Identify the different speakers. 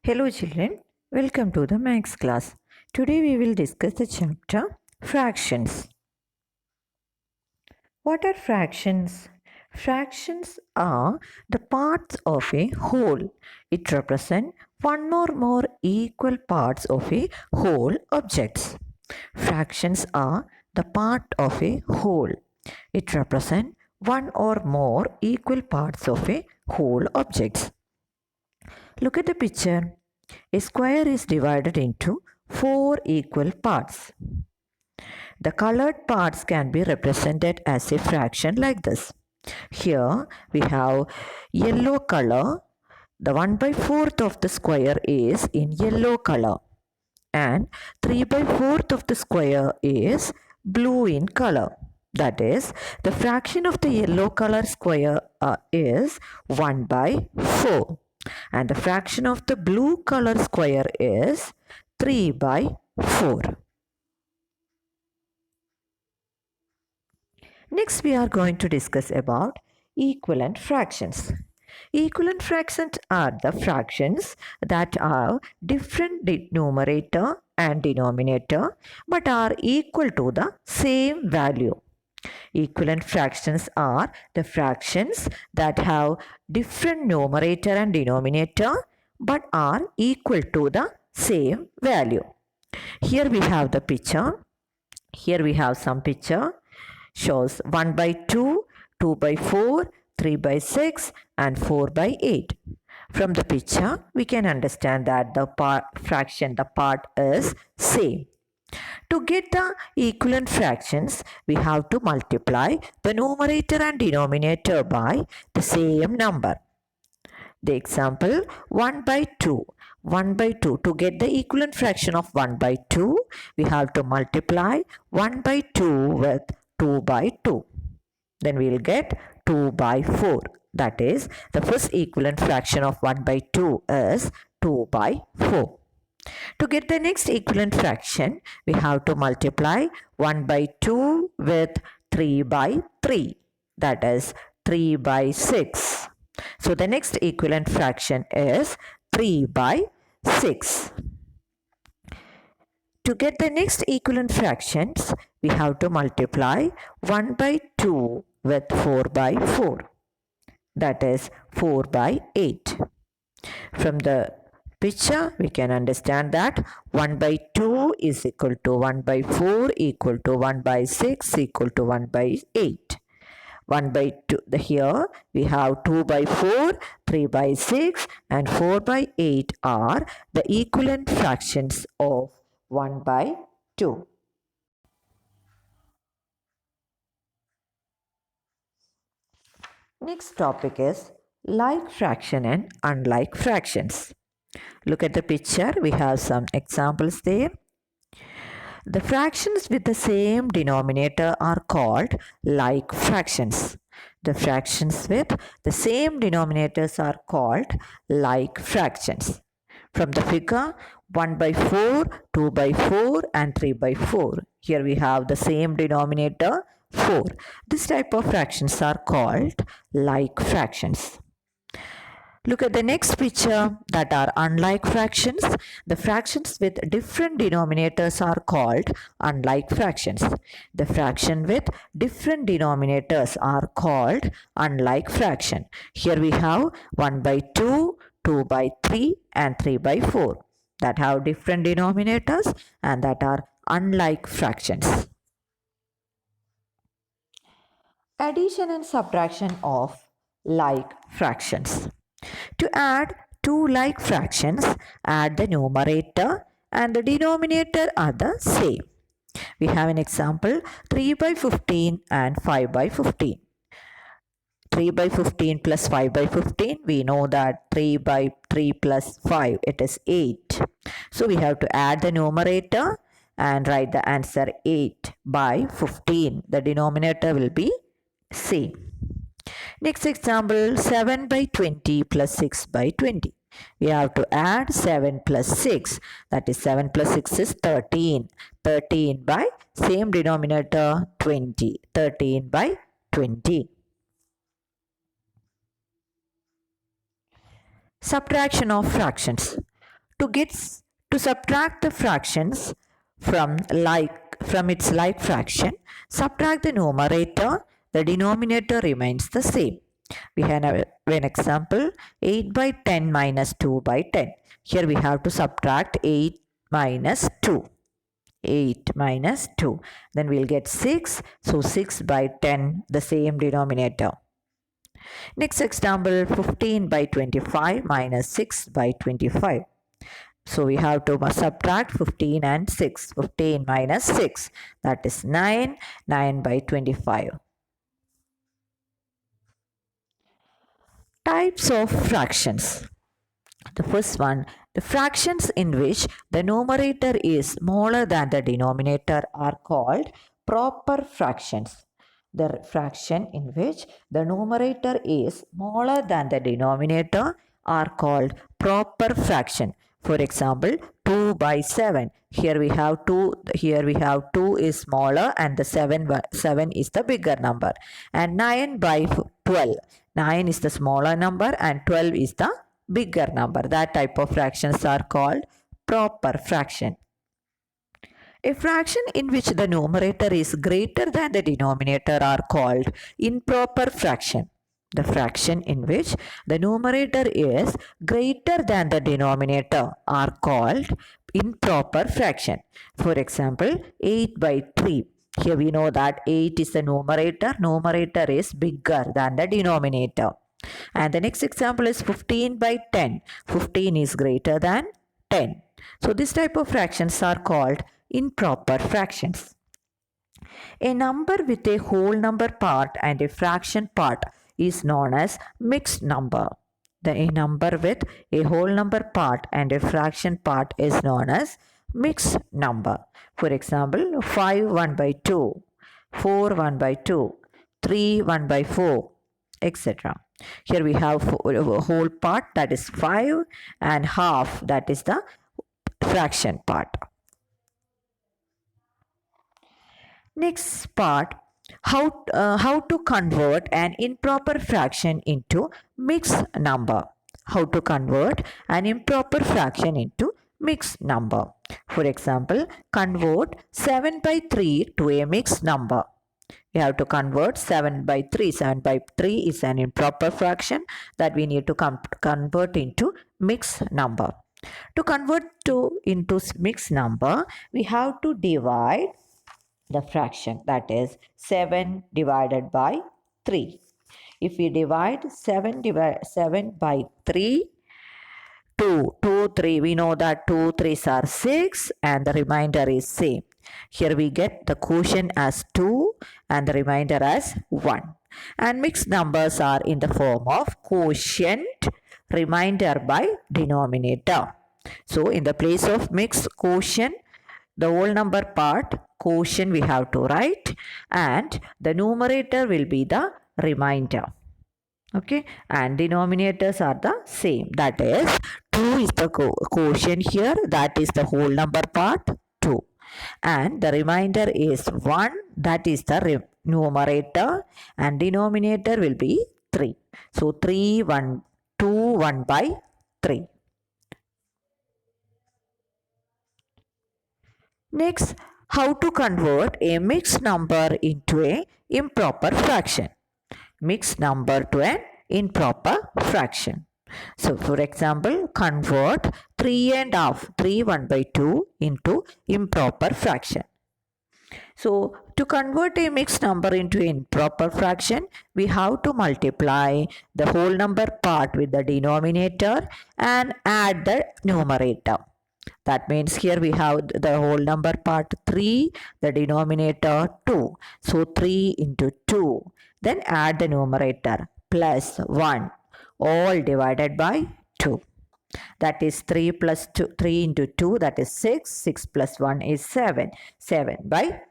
Speaker 1: Hello children, welcome to the Maths class. Today we will discuss the chapter Fractions. What are fractions? Fractions are the parts of a whole. It represents one or more equal parts of a whole objects. Fractions are the part of a whole. It represents one or more equal parts of a whole objects. Look at the picture. A square is divided into 4 equal parts. The colored parts can be represented as a fraction like this. Here we have yellow color. The 1 by 4th of the square is in yellow color and 3 by 4th of the square is blue in color. That is, the fraction of the yellow color square is 1 by 4 and the fraction of the blue color square is 3 by 4. Next we are going to discuss about equivalent fractions. Equivalent fractions are the fractions that have different numerator and denominator but are equal to the same value. Equivalent fractions are the fractions that have different numerator and denominator but are equal to the same value. Here we have the picture. Here we have some picture. Shows 1 by 2, 2 by 4, 3 by 6 and 4 by 8. From the picture, we can understand that the part is same. To get the equivalent fractions, we have to multiply the numerator and denominator by the same number. The example 1 by 2. 1 by 2. To get the equivalent fraction of 1 by 2, we have to multiply 1 by 2 with 2 by 2. Then we will get 2 by 4. That is, the first equivalent fraction of 1 by 2 is 2 by 4. To get the next equivalent fraction, we have to multiply 1 by 2 with 3 by 3. That is 3 by 6. So the next equivalent fraction is 3 by 6. To get the next equivalent fractions, we have to multiply 1 by 2 with 4 by 4. That is 4 by 8. From the picture, we can understand that 1 by 2 is equal to 1 by 4 equal to 1 by 6 equal to 1 by 8. 1 by 2, here we have 2 by 4, 3 by 6 and 4 by 8 are the equivalent fractions of 1 by 2. Next topic is like fraction and unlike fractions. Look at the picture. We have some examples there. The fractions with the same denominator are called like fractions. The fractions with the same denominators are called like fractions. From the figure, 1 by 4, 2 by 4 and 3 by 4. Here we have the same denominator 4. This type of fractions are called like fractions. Look at the next picture that are unlike fractions. The fractions with different denominators are called unlike fractions. The fraction with different denominators are called unlike fraction. Here we have 1 by 2, 2 by 3 and 3 by 4 that have different denominators and that are unlike fractions. Addition and subtraction of like fractions. To add two like fractions, add the numerator and the denominator are the same. We have an example 3 by 15 and 5 by 15. 3 by 15 plus 5 by 15, we know that 3 by 3 plus 5, it is 8. So we have to add the numerator and write the answer 8 by 15. The denominator will be same. Next example 7 by 20 plus 6 by 20. We have to add 7 plus 6. That is 7 plus 6 is 13. 13 by same denominator 20. 13 by 20. Subtraction of fractions. To get to subtract the fractions from its like fraction, subtract the numerator, the denominator remains the same. We have an example 8 by 10 minus 2 by 10. Here we have to subtract 8 minus 2. 8 minus 2. Then we'll get 6. So 6 by 10, the same denominator. Next example 15 by 25 minus 6 by 25. So we have to subtract 15 and 6. 15 minus 6, that is 9. 9 by 25. Types of fractions. The first one, the fractions in which the numerator is smaller than the denominator are called proper fractions. The fraction in which the numerator is smaller than the denominator are called proper fraction. For example, 2 by 7. Here we have 2 is smaller and the 7 is the bigger number. And 9 by 12. 9 is the smaller number and 12 is the bigger number. That type of fractions are called proper fraction. A fraction in which the numerator is greater than the denominator are called improper fraction. The fraction in which the numerator is greater than the denominator are called improper fraction. For example, 8 by 3. Here we know that 8 is the numerator. Numerator is bigger than the denominator. And the next example is 15 by 10. 15 is greater than 10. So this type of fractions are called improper fractions. A number with a whole number part and a fraction part is known as mixed number. A number with a whole number part and a fraction part is known as mixed number. For example, 5 1 by 2, 4 1 by 2, 3 1 by 4, etc. Here we have a whole part, that is 5, and half, that is the fraction part. Next part, how to convert an improper fraction into mixed number. How to convert an improper fraction into mixed number. For example, convert 7 by 3 to a mixed number. We have to convert 7 by 3. 7 by 3 is an improper fraction that we need to convert into mixed number. To convert into mixed number, we have to divide the fraction, that is 7 divided by 3. If we divide 7 by 3, 2, 3, we know that 2 3s are 6 and the remainder is same. Here we get the quotient as 2 and the remainder as 1. And mixed numbers are in the form of quotient, remainder by denominator. So in the place of mixed quotient, the whole number part quotient we have to write and the numerator will be the remainder. Okay, and denominators are the same, that is 2 is the quotient here, that is the whole number part 2, and the remainder is 1, that is the numerator, and denominator will be 3. So 3 1 2 1 by 3. Next, how to convert a mixed number into a improper fraction. Mixed number to an improper fraction. So for example, convert 3 and half, 3 1 by 2 into improper fraction. So to convert a mixed number into an improper fraction, we have to multiply the whole number part with the denominator and add the numerator. That means here we have the whole number part 3, the denominator 2. So 3 into 2. Then add the numerator plus 1, all divided by 2. That is 3 plus 2, 3 into 2, that is 6. 6 plus 1 is 7. 7 by